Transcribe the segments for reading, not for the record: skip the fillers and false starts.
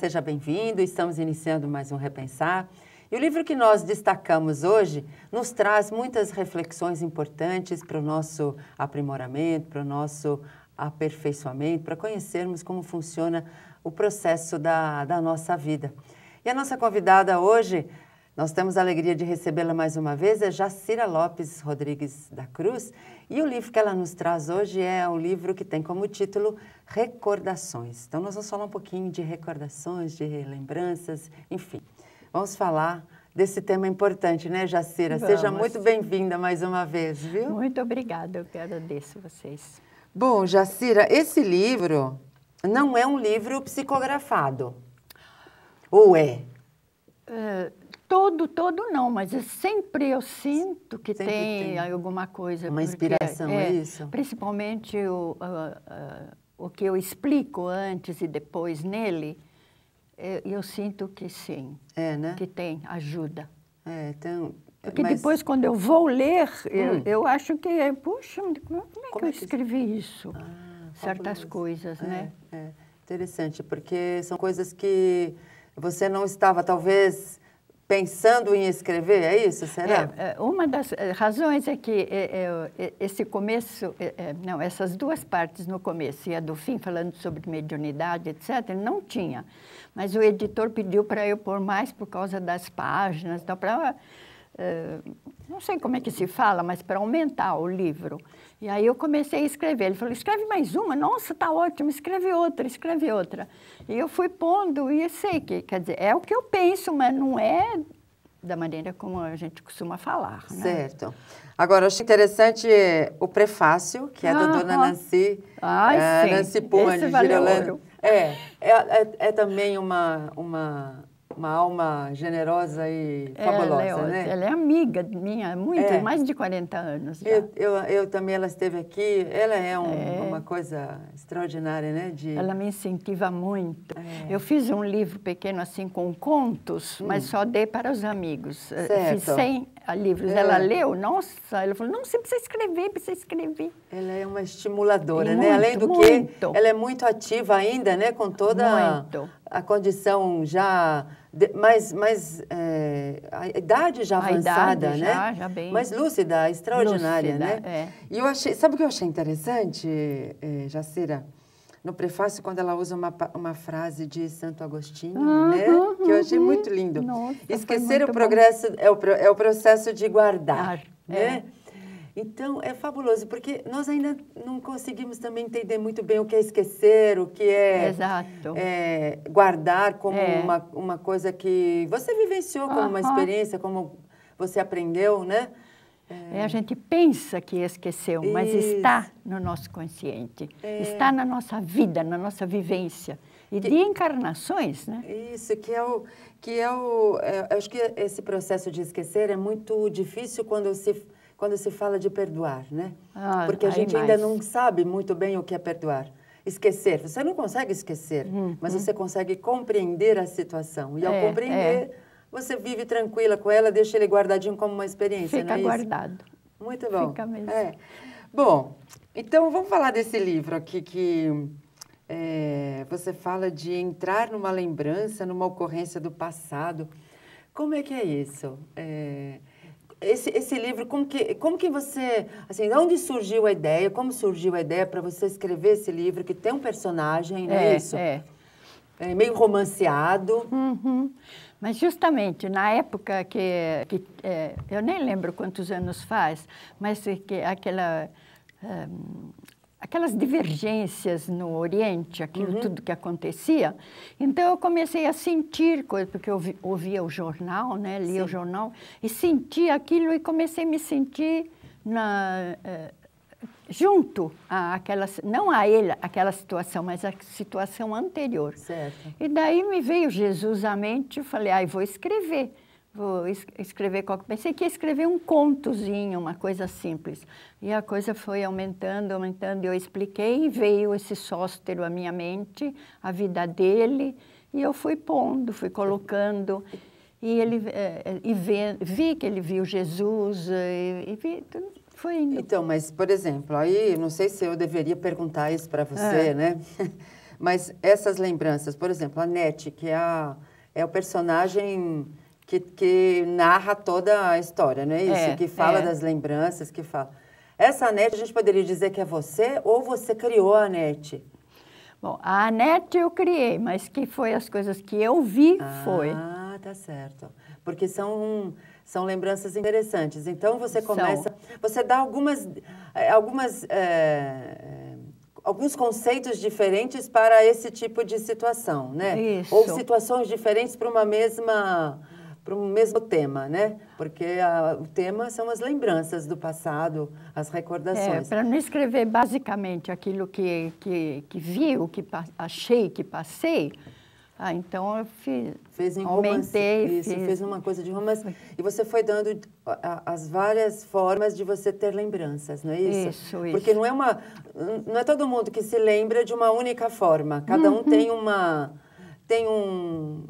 seja bem-vindo. Estamos iniciando mais um Repensar. E o livro que nós destacamos hoje nos traz muitas reflexões importantes para o nosso aprimoramento, para o nosso aperfeiçoamento, para conhecermos como funciona o processo da nossa vida. E a nossa convidada hoje, nós temos a alegria de recebê-la mais uma vez, é Jacira Lopes Rodrigues da Cruz. E o livro que ela nos traz hoje é um livro que tem como título Recordações. Então, nós vamos falar um pouquinho de recordações, de lembranças, enfim. Vamos falar desse tema importante, né, Jacira? Vamos. Seja muito bem-vinda mais uma vez, viu? Muito obrigada, eu que agradeço vocês. Bom, Jacira, esse livro não é um livro psicografado, ou é? Todo não, mas sempre eu sinto que tem alguma coisa. Uma inspiração, é isso? Principalmente o que eu explico antes e depois nele, eu sinto que sim, né? que tem ajuda. Então, porque depois, quando eu vou ler, eu acho que, puxa, como é que eu escrevi isso? Certas coisas, né? Interessante, porque são coisas que você não estava, talvez, pensando em escrever, é isso? Será? Uma das razões é que esse começo, não, essas duas partes no começo e a do fim, falando sobre mediunidade, etc., não tinha. Mas o editor pediu para eu pôr mais por causa das páginas, então, para... não sei como é que se fala, mas para aumentar o livro. E aí eu comecei a escrever. Ele falou, escreve mais uma. Nossa, está ótimo, escreve outra, escreve outra. E eu fui pondo, e eu sei que, quer dizer, é o que eu penso, mas não é da maneira como a gente costuma falar, né? Certo. Agora, eu achei interessante o prefácio, que é da dona Nancy, Nancy Puma de Girolamo. É também uma alma generosa e fabulosa, né? Ela é amiga minha, muito, mais de 40 anos já. Eu também, ela esteve aqui, ela é uma coisa extraordinária, né? Ela me incentiva muito. Eu fiz um livro pequeno assim com contos, mas só dei para os amigos. Certo. Fiz 100 livros. Ela leu, nossa, ela falou, não, você precisa escrever. Ela é uma estimuladora, né? Além do que, ela é muito ativa ainda, né? Com toda a condição já... a idade já avançada, né? Já bem. Mais lúcida, extraordinária, lúcida, né? E eu achei, sabe o que eu achei interessante, Jacira? No prefácio, quando ela usa uma frase de Santo Agostinho, né? Que eu achei muito lindo. Nossa, esquecer o progresso é o processo de guardar, né? Então, é fabuloso, porque nós ainda não conseguimos também entender muito bem o que é esquecer, o que é guardar como uma coisa que você vivenciou como uma experiência, como você aprendeu, né? A gente pensa que esqueceu, mas está no nosso consciente, está na nossa vida, na nossa vivência. E de encarnações, né? Isso, acho que esse processo de esquecer é muito difícil quando se fala de perdoar, né? Porque a gente ainda não sabe muito bem o que é perdoar. Esquecer, você não consegue esquecer, mas você consegue compreender a situação. E ao compreender, você vive tranquila com ela, deixa ele guardadinho como uma experiência, Fica guardado. Muito bom. Fica mesmo. Bom, então vamos falar desse livro aqui que você fala de entrar numa lembrança, numa ocorrência do passado. Como é que é isso? Esse livro, como que você... Assim, de onde surgiu a ideia? Como surgiu a ideia para você escrever esse livro que tem um personagem, não é isso? Meio romanceado. Mas justamente na época que eu nem lembro quantos anos faz, mas que aquelas divergências no Oriente, aquilo tudo que acontecia. Então, eu comecei a sentir coisas, porque eu ouvia o jornal, né, lia o jornal, e sentia aquilo e comecei a me sentir junto não a ele, aquela situação, mas a situação anterior. Certo. E daí me veio Jesus à mente, eu falei, vou escrever. Pensei que ia escrever um contozinho, uma coisa simples. E a coisa foi aumentando, e eu expliquei, e veio esse sóstero à minha mente, a vida dele, e eu fui pondo, fui colocando. E vi que ele viu Jesus, e vi tudo. Foi indo. Então, mas, por exemplo, aí, não sei se eu deveria perguntar isso para você, né? Mas essas lembranças, por exemplo, a Nete, que é o personagem que narra toda a história, não é isso? Que fala das lembranças, que fala... Essa Anete, a gente poderia dizer que é você ou você criou a Anete? Bom, a Anete eu criei, mas que foi as coisas que eu vi, foi. Ah, tá certo. Porque são lembranças interessantes. Então, você começa... Você dá alguns conceitos diferentes para esse tipo de situação, né? Isso. Ou situações diferentes para um mesmo tema, né? Porque o tema são as lembranças do passado, as recordações. Para não escrever basicamente aquilo que vi, o que achei, que passei, então eu aumentei. Fez uma coisa de romance. E você foi dando as várias formas de você ter lembranças, não é isso? Isso. Porque não é todo mundo que se lembra de uma única forma. Cada um tem um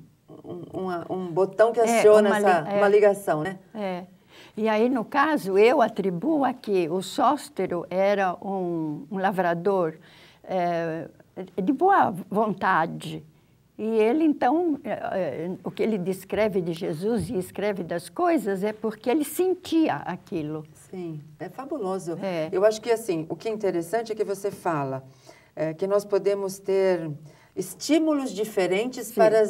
botão que aciona uma ligação, né? E aí, no caso, eu atribuo a que o Sóstero era um lavrador de boa vontade. E ele, então, o que ele descreve de Jesus e escreve das coisas é porque ele sentia aquilo. Sim, é fabuloso. Eu acho que, assim, o que é interessante é que você fala que nós podemos ter estímulos diferentes para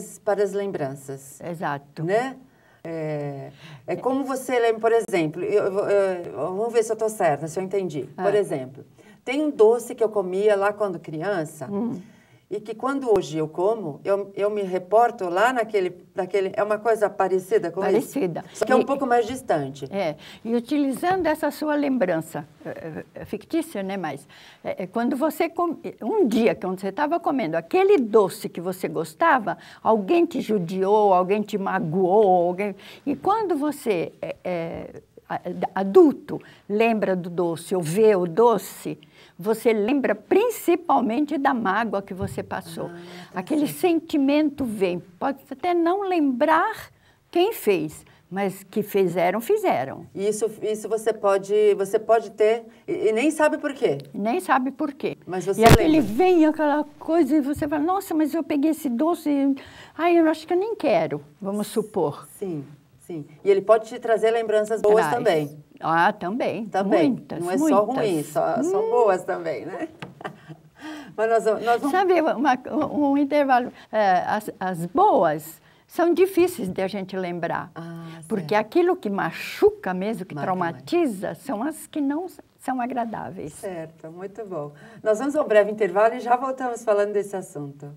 as lembranças. Exato. Né? É como você lembra, por exemplo, vamos ver se eu estou certa, se eu entendi. Por exemplo, tem um doce que eu comia lá quando criança, e que quando hoje eu como, eu me reporto lá naquele... É uma coisa parecida com isso? Parecida. Só que é um pouco mais distante. E utilizando essa sua lembrança, fictícia, né? Mas quando você... Um dia, quando você estava comendo aquele doce que você gostava, alguém te judiou, alguém te magoou, e quando você, adulto, lembra do doce ou vê o doce, você lembra principalmente da mágoa que você passou. Aquele sentimento vem. Pode até não lembrar quem fez, mas que fizeram. Isso você pode ter e nem sabe por quê. Nem sabe por quê. Mas você e aquele lembra. Vem aquela coisa e você fala, nossa, mas eu peguei esse doce, eu acho que eu nem quero, vamos supor. Sim. E ele pode te trazer lembranças boas também. Também. Muitas. Não é só ruim, só boas também, né? Mas nós vamos... Sabe, um intervalo, as boas são difíceis de a gente lembrar. Porque aquilo que machuca mesmo, que traumatiza, são as que não são agradáveis. Certo, muito bom. Nós vamos a um breve intervalo e já voltamos falando desse assunto.